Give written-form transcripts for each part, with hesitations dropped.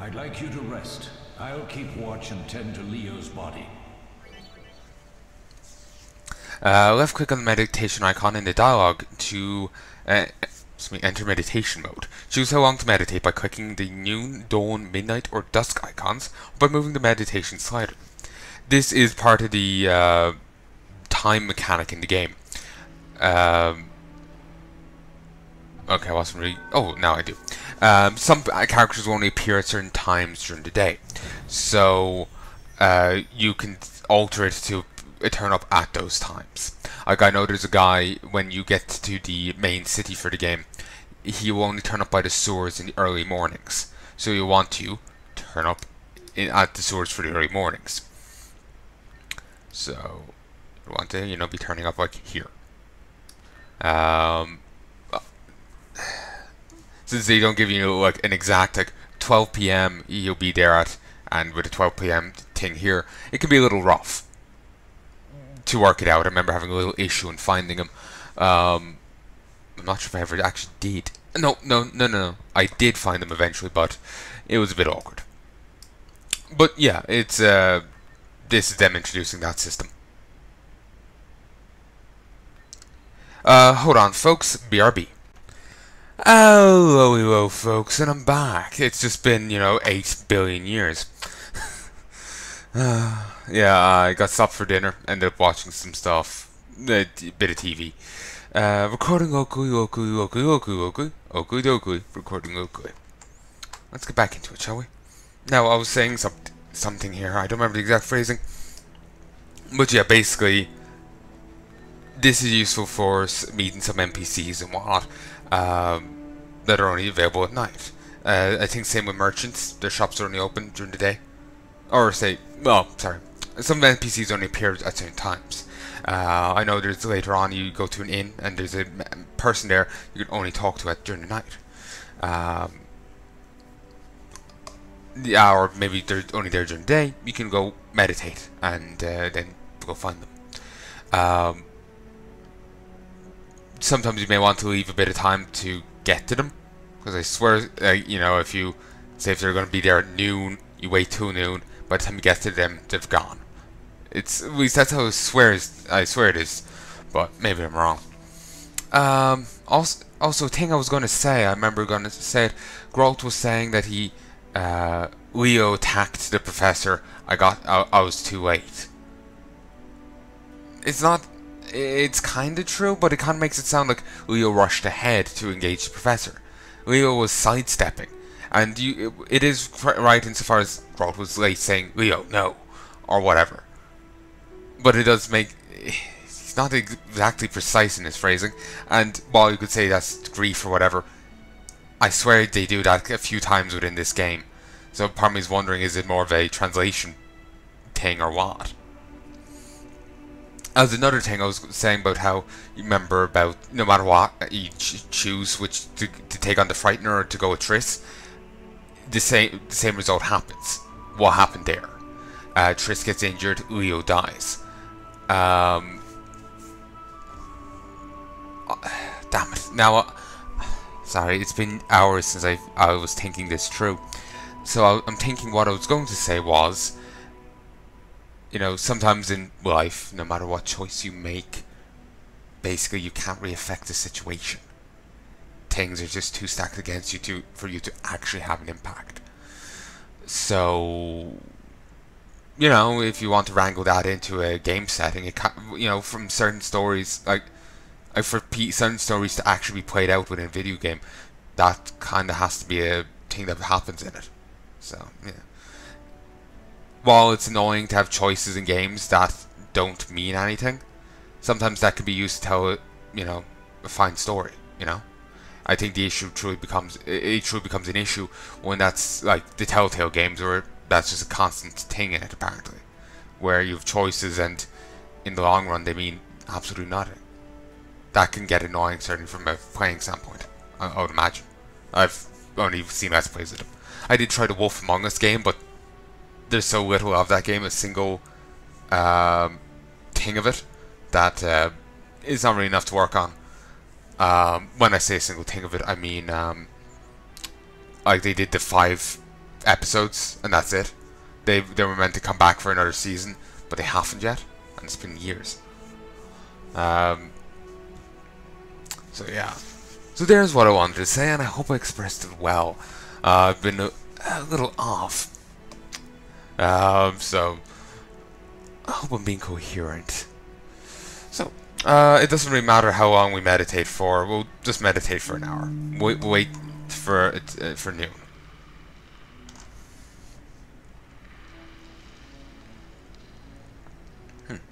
I'd like you to rest. I'll keep watch and tend to Leo's body. Left click on the meditation icon in the dialog to enter meditation mode. Choose how long to meditate by clicking the noon, dawn, midnight, or dusk icons, or by moving the meditation slider. This is part of the time mechanic in the game. Okay, I wasn't really... Oh, now I do. Some characters will only appear at certain times during the day. So, you can alter it to turn up at those times. Like, I know there's a guy, when you get to the main city for the game, he will only turn up by the sewers in the early mornings. So you want to turn up at the sewers for the early mornings. So, you want to, be turning up like here. Since they don't give you like an exact 12 p.m. you'll be there at, and with a 12 p.m. thing here, it can be a little rough to work it out. I remember having a little issue in finding them. I'm not sure if I ever actually did. No. I did find them eventually, but it was a bit awkward. But yeah, it's this is them introducing that system. Hold on, folks. BRB. Hello, folks, and I'm back. It's just been, 8 billion years. Yeah, I got stopped for dinner, ended up watching some stuff, a bit of TV. Recording okui, recording okui. Let's get back into it, shall we? Now, I was saying something here, I don't remember the exact phrasing. But yeah, basically, this is useful for meeting some NPCs and whatnot. That are only available at night. I think same with merchants. Their shops are only open during the day. Or some NPCs only appear at certain times. I know there's later on you go to an inn and there's a person there you can only talk to during the night. Yeah, or maybe they're only there during the day. You can go meditate and then go find them. Sometimes you may want to leave a bit of time to get to them, because I swear, if you say if they're going to be there at noon, you wait till noon. By the time you get to them, they've gone. At least that's how I swear it is, but maybe I'm wrong. Also, a thing I was going to say, I remember going to say it. Grolt was saying that Leo attacked the professor. I was too late. It's not. It's kind of true, but it kind of makes it sound like Leo rushed ahead to engage the professor. Leo was sidestepping, and it is right insofar as Grolt was late saying, Leo, no, or whatever. But it does make... He's not exactly precise in his phrasing, and while you could say that's grief or whatever, I swear they do that a few times within this game. So part of me is wondering, is it more of a translation thing or what? As another thing I was saying about how you remember about no matter what you choose which to take on the Frightener or to go with Triss, the same result happens. What happened there? Triss gets injured, Leo dies. Damn it! Now, sorry, it's been hours since I was thinking this through. So I'm thinking what I was going to say was, sometimes in life, no matter what choice you make, basically you can't really affect the situation. Things are just too stacked against you for you to actually have an impact. So, if you want to wrangle that into a game setting, it can, from certain stories, like for certain stories to actually be played out within a video game, that kind of has to be a thing that happens in it. So, yeah. While it's annoying to have choices in games that don't mean anything, sometimes that can be used to tell, a fine story, I think the issue truly becomes an issue when that's like the Telltale games, where that's just a constant thing in it, apparently, where you have choices and in the long run they mean absolutely nothing. That can get annoying, certainly from a playing standpoint, I would imagine. I've only seen Let's Plays of them. I did try the Wolf Among Us game, but there's so little of that game, a single thing of it, that is not really enough to work on. When I say a single thing of it, I mean like they did the 5 episodes, and that's it. They were meant to come back for another season, but they haven't yet, and it's been years. So yeah. So there's what I wanted to say, and I hope I expressed it well. I've been a little off. So I hope I'm being coherent. So it doesn't really matter how long we meditate for. We'll just meditate for an hour. Wait for noon.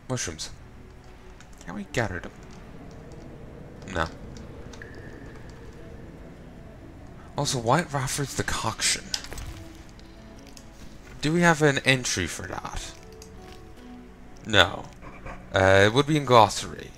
Mushrooms. Can we gather them? No. Also, White Rafford's decoction. Do we have an entry for that? No. It would be in glossary.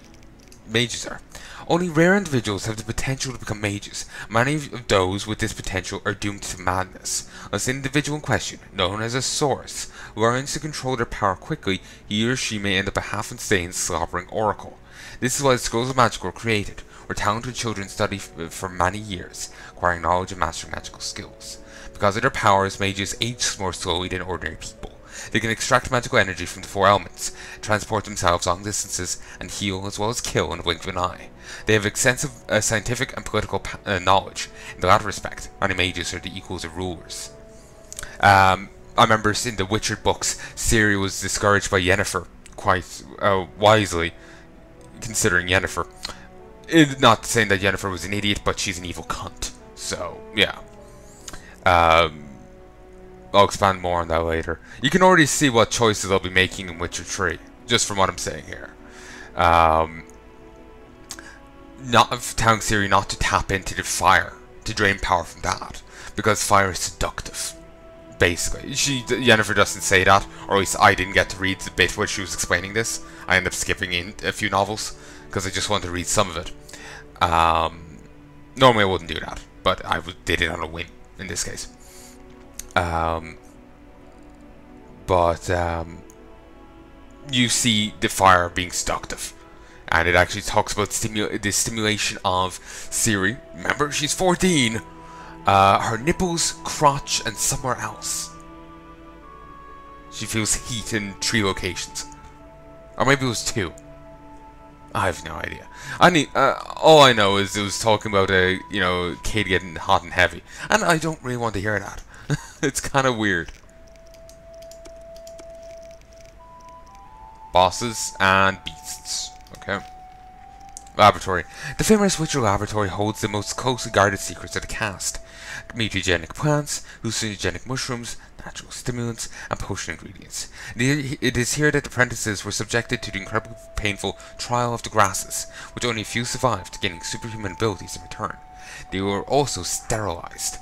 Mages are. Only rare individuals have the potential to become mages. Many of those with this potential are doomed to madness. Unless the individual in question, known as a source, learns to control their power quickly, he or she may end up a half-insane, slobbering oracle. This is why the schools of magic were created, where talented children study for many years, acquiring knowledge and mastering magical skills. Because of their powers, mages age more slowly than ordinary people. They can extract magical energy from the four elements, transport themselves long distances, and heal as well as kill in the blink of an eye. They have extensive scientific and political knowledge. In the latter respect, many mages are the equals of rulers. I remember in the Witcher books, Ciri was discouraged by Yennefer, quite wisely, considering Yennefer. Not saying that Yennefer was an idiot, but she's an evil cunt. So, yeah. I'll expand more on that later. You can already see what choices I'll be making in Witcher 3, just from what I'm saying here. Not telling Ciri not to tap into the fire, to drain power from that, because fire is seductive. Basically, Yennefer doesn't say that, or at least I didn't get to read the bit where she was explaining this. I ended up skipping in a few novels because I just wanted to read some of it. Normally I wouldn't do that, but I did it on a whim in this case. You see the fire being seductive, and it actually talks about the stimulation of Ciri. Remember, she's 14. Her nipples, crotch, and somewhere else. She feels heat in 3 locations, or maybe it was 2. I have no idea. All I know is it was talking about a kid getting hot and heavy, and I don't really want to hear that. It's kind of weird. Bosses and beasts. Okay. Laboratory. The famous Witcher Laboratory holds the most closely guarded secrets of the cast. Mutagenic plants, hallucinogenic mushrooms, natural stimulants, and potion ingredients. It is here that apprentices were subjected to the incredibly painful trial of the grasses, which only a few survived, gaining superhuman abilities in return. They were also sterilized.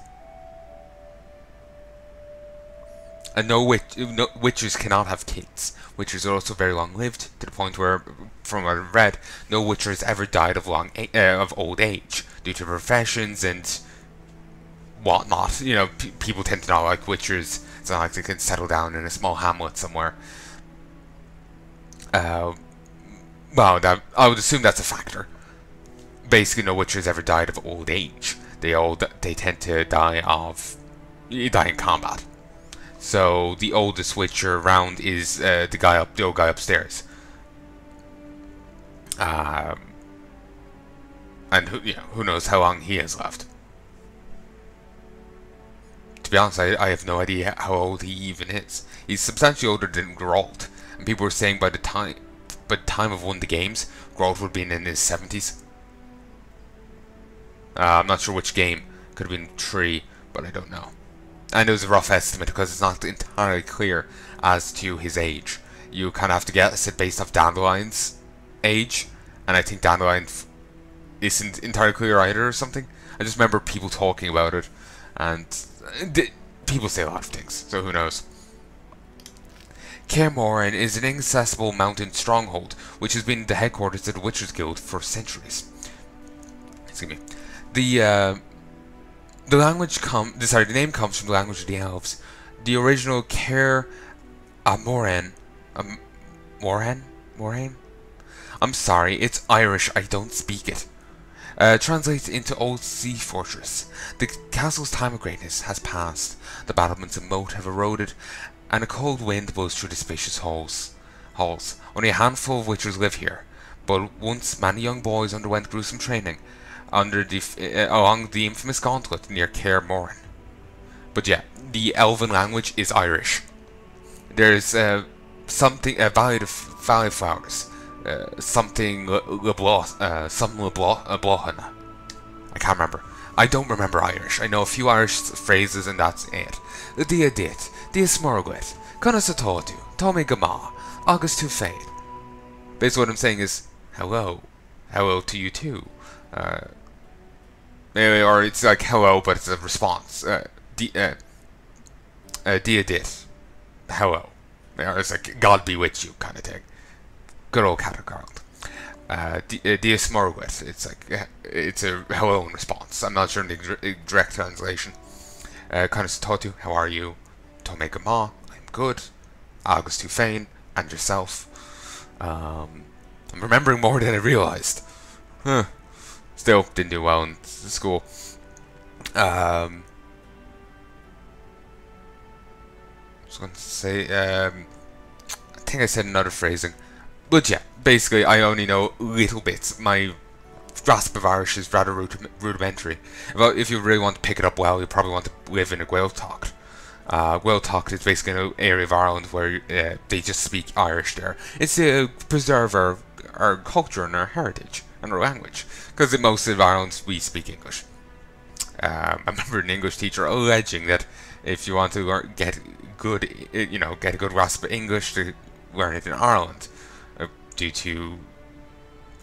And witchers cannot have kids. Witchers are also very long-lived, to the point where, from what I've read, no witcher has ever died of old age, due to professions and whatnot. People tend to not like witchers. It's not like they can settle down in a small hamlet somewhere. I would assume that's a factor. Basically, no witchers ever died of old age. They tend to die in combat. So the oldest Witcher around is the old guy upstairs. And who knows how long he has left. To be honest, I have no idea how old he even is. He's substantially older than Geralt, and people were saying by the time of one of the games, Geralt would be in his 70s. I'm not sure which game. Could have been 3, but I don't know. And it was a rough estimate because it's not entirely clear as to his age. You kind of have to guess it based off Dandelion's age, and I think Dandelion isn't entirely clear either or something. I just remember people talking about it, and people say a lot of things, so who knows. Kaer Morhen is an inaccessible mountain stronghold, which has been the headquarters of the Witchers Guild for centuries. Excuse me. The name comes from the language of the elves. The original Kaer Morhen. Morhen? I'm sorry, it's Irish. I don't speak it. Translates into Old Sea Fortress. The castle's time of greatness has passed. The battlements and moat have eroded, and a cold wind blows through the spacious halls. Only a handful of witchers live here, but once many young boys underwent gruesome training along the infamous gauntlet near Caer Moran. But yeah, the Elven language is Irish. There's something Valley of Flowers, something Leblohan. I can't remember. I don't remember Irish. I know a few Irish phrases and that's it. Dia dit, dia smorglet, Conasatotu, Tommy Gama, August to fade. Basically what I'm saying is, hello. Hello to you too. Or it's like hello, but it's a response. Dia dit, hello. Or it's like God be with you kind of thing. Good old Catacard. Dia smorglet. It's like it's a hello in response. I'm not sure in the direct translation. Conasatotu, how are you? Tommy Gama, I'm good. August to fade. And yourself. I'm remembering more than I realised. Still, didn't do well in school. I was going to say, I think I said another phrasing. But yeah, basically I only know little bits. My grasp of Irish is rather rudimentary. If you really want to pick it up well, you probably want to live in a Gaeltacht. Gaeltacht is basically an area of Ireland where they just speak Irish there. It's to preserve our culture and our heritage and our language. Because in most of Ireland we speak English. I remember an English teacher alleging that if you want to get a good grasp of English, to learn it in Ireland, due to,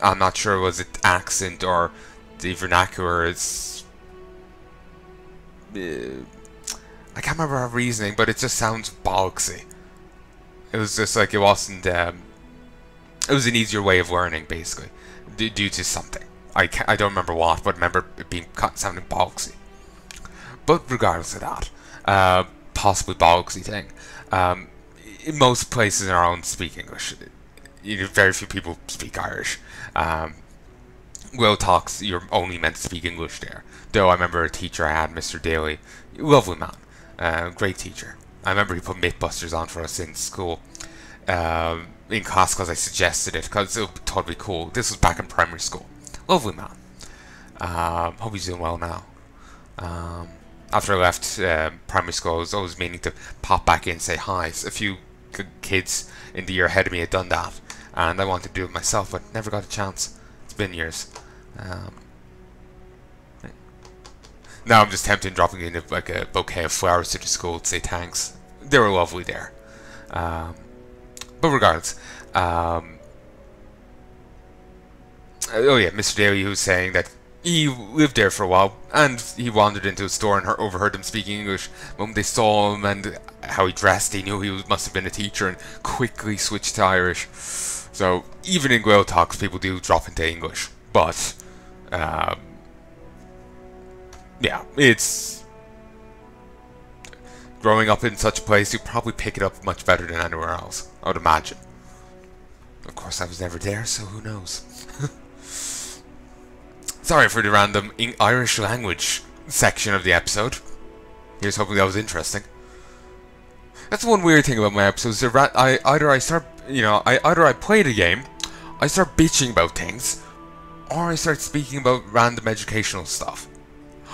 I'm not sure was it accent or the vernacular is. I can't remember her reasoning, but it just sounds bollocksy. It was just like it wasn't. It was an easier way of learning, basically, due to something. I don't remember what, but I remember it being sounding bollocksy. But regardless of that, possibly bollocksy thing, in most places in Ireland speak English. Very few people speak Irish. Gaeltacht, you're only meant to speak English there. Though I remember a teacher I had, Mr. Daly, lovely man. Great teacher. I remember he put Mythbusters on for us in school, in class because I suggested it because it thought it'd be cool. This was back in primary school. Lovely man. Hope he's doing well now. After I left primary school, I was always meaning to pop back in and say hi. A few kids in the year ahead of me had done that, and I wanted to do it myself, but never got a chance. It's been years. Now I'm just tempted dropping in like a bouquet of flowers to the school to say thanks. They were lovely there. But regardless, oh yeah, Mr. Daly was saying that he lived there for a while, and he wandered into a store and overheard them speaking English. When they saw him and how he dressed, he knew he must have been a teacher and quickly switched to Irish. So even in Gaeltacht, people do drop into English, but yeah, it's growing up in such a place, you probably pick it up much better than anywhere else, I would imagine. Of course, I was never there, so who knows. Sorry for the random Irish language section of the episode. Here's hoping that was interesting. That's one weird thing about my episodes. Either I play the game, I start bitching about things, or I start speaking about random educational stuff.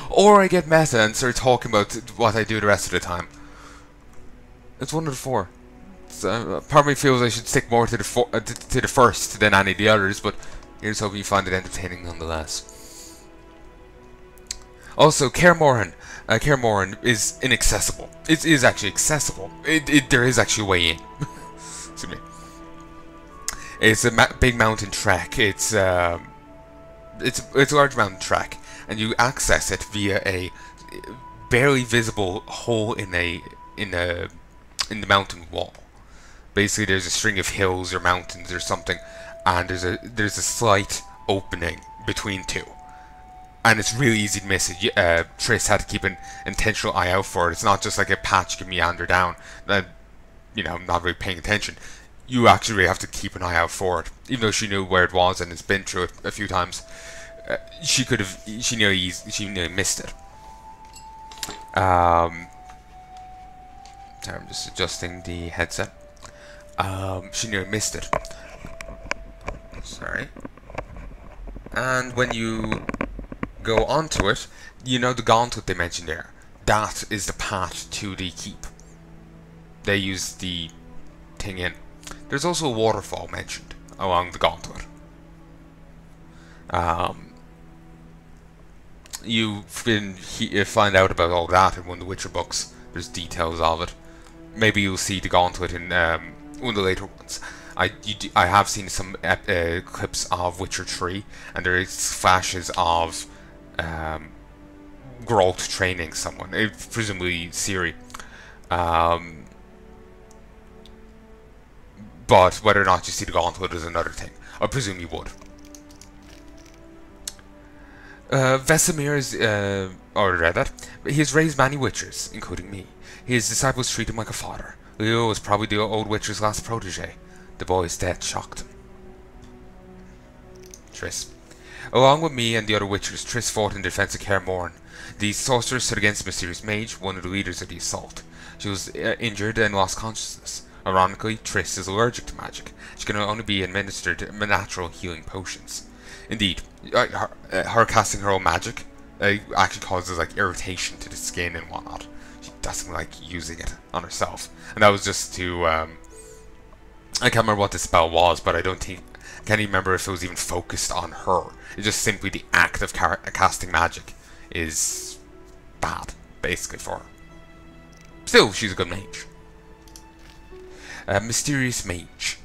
Or I get meta and start talking about what I do the rest of the time. It's one of the four. So, part of me feels I should stick more to the first than any of the others, but here's hoping you find it entertaining nonetheless. Also, Caer Moran. Caer Moran is inaccessible. It is actually accessible. There is actually a way in. Excuse me. It's a big mountain trek. It's a large mountain trek, and you access it via a barely visible hole in the mountain wall. Basically, there's a string of hills or mountains or something, and there's a slight opening between two. And it's really easy to miss it. Triss had to keep an intentional eye out for it. It's not just like a patch you can meander down that, not really paying attention. You actually really have to keep an eye out for it. Even though she knew where it was and has been through it a few times, She could have. She nearly missed it. Sorry, I'm just adjusting the headset. She nearly missed it. Sorry. And when you go onto it, you know the gauntlet they mentioned there. That is the path to the keep. They use the thing in. There's also a waterfall mentioned along the gauntlet. You find out about all that in one of the Witcher books. There's details of it. Maybe you'll see the gauntlet in one of the later ones. I have seen some clips of Witcher 3, and there is flashes of Geralt training someone, presumably Ciri. But whether or not you see the gauntlet is another thing. I presume you would. Vesemir is, already read that. He has raised many Witchers, including me. His disciples treat him like a father. Leo was probably the old Witcher's last protege. The boy's death shocked him. Triss. Along with me and the other Witchers, Triss fought in defense of Kaer Morhen. The sorcerer stood against the mysterious mage, one of the leaders of the assault. She was injured and lost consciousness. Ironically, Triss is allergic to magic. She can only be administered natural healing potions. Indeed, her casting her own magic actually causes like irritation to the skin and whatnot. She doesn't like using it on herself, and that was just to I can't remember what the spell was, but I can't even remember if it was even focused on her. It's just simply the act of casting magic is bad, basically, for her. Still, she's a good mage. Mysterious mage.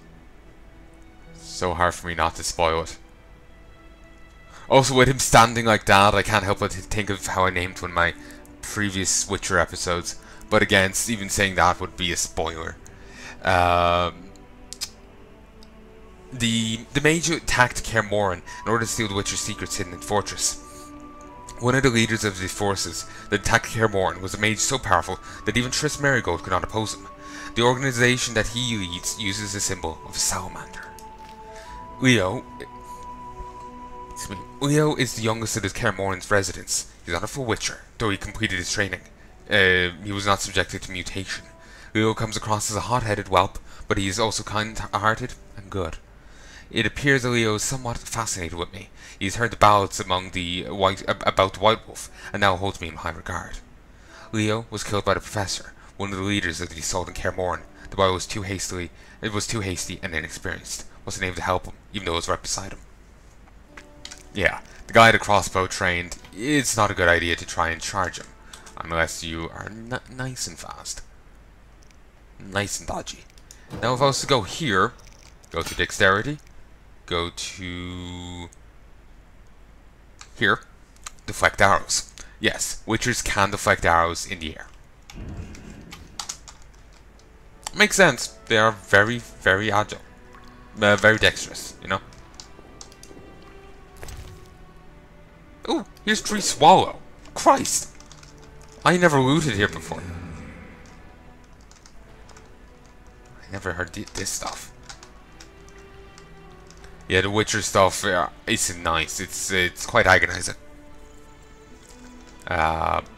So hard for me not to spoil it. Also, with him standing like that, I can't help but think of how I named one of my previous Witcher episodes. But again, even saying that would be a spoiler. The mage attacked Kaer Morhen in order to steal the Witcher's secrets hidden in the fortress. One of the leaders of the forces that attacked Kaer Morhen was a mage so powerful that even Triss Merigold could not oppose him. The organization that he leads uses the symbol of a salamander. Leo is the youngest of the Kaer Morhen's residents. He's not a full Witcher, though he completed his training. He was not subjected to mutation. Leo comes across as a hot-headed whelp, but he is also kind-hearted and good. It appears that Leo is somewhat fascinated with me. He's heard the ballads about the White Wolf, and now holds me in high regard. Leo was killed by the Professor, one of the leaders of the assault in Kaer Morhen. The boy was too hasty and inexperienced. Wasn't able to help him, even though I was right beside him. Yeah, the guy at the crossbow trained. It's not a good idea to try and charge him, unless you are nice and fast. Nice and dodgy. Now if I was to go here, go to dexterity, go to here, deflect arrows. Yes, Witchers can deflect arrows in the air. Makes sense. They are very, very agile. Very dexterous, you know? Ooh, here's Tree Swallow. Christ! I never looted here before. I never heard this stuff. Yeah, the Witcher stuff is nice. It's quite agonizing.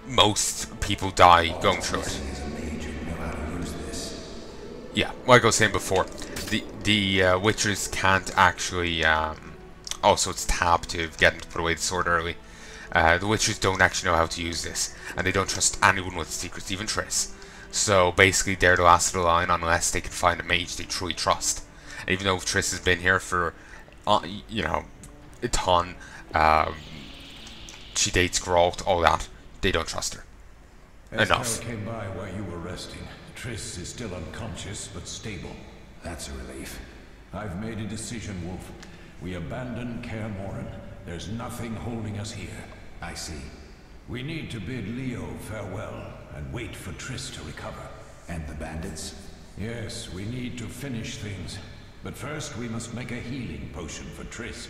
Most people die going through it. Yeah, like I was saying before, the Witchers can't actually. Also, it's tab to get them to put away the sword early. The Witchers don't actually know how to use this, and they don't trust anyone with secrets, even Triss. So basically, they're the last of the line unless they can find a mage they truly trust. And even though Triss has been here for, you know, a ton, she dates Geralt, all that, they don't trust her. Enough. Came by while you were resting. Triss is still unconscious, but stable. That's a relief. I've made a decision, Wolf. We abandon Kaer Morhen. There's nothing holding us here. I see. We need to bid Leo farewell and wait for Triss to recover. And the bandits? Yes, we need to finish things. But first we must make a healing potion for Triss.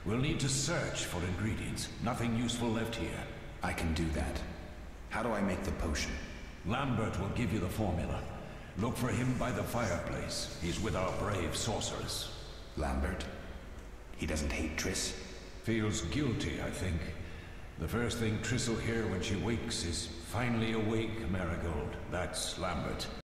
We'll need to search for ingredients. Nothing useful left here. I can do that. How do I make the potion? Lambert will give you the formula. Look for him by the fireplace. He's with our brave sorceress. Lambert? He doesn't hate Triss? Feels guilty, I think. The first thing Triss will hear when she wakes is, "Finally awake, Marigold." That's Lambert.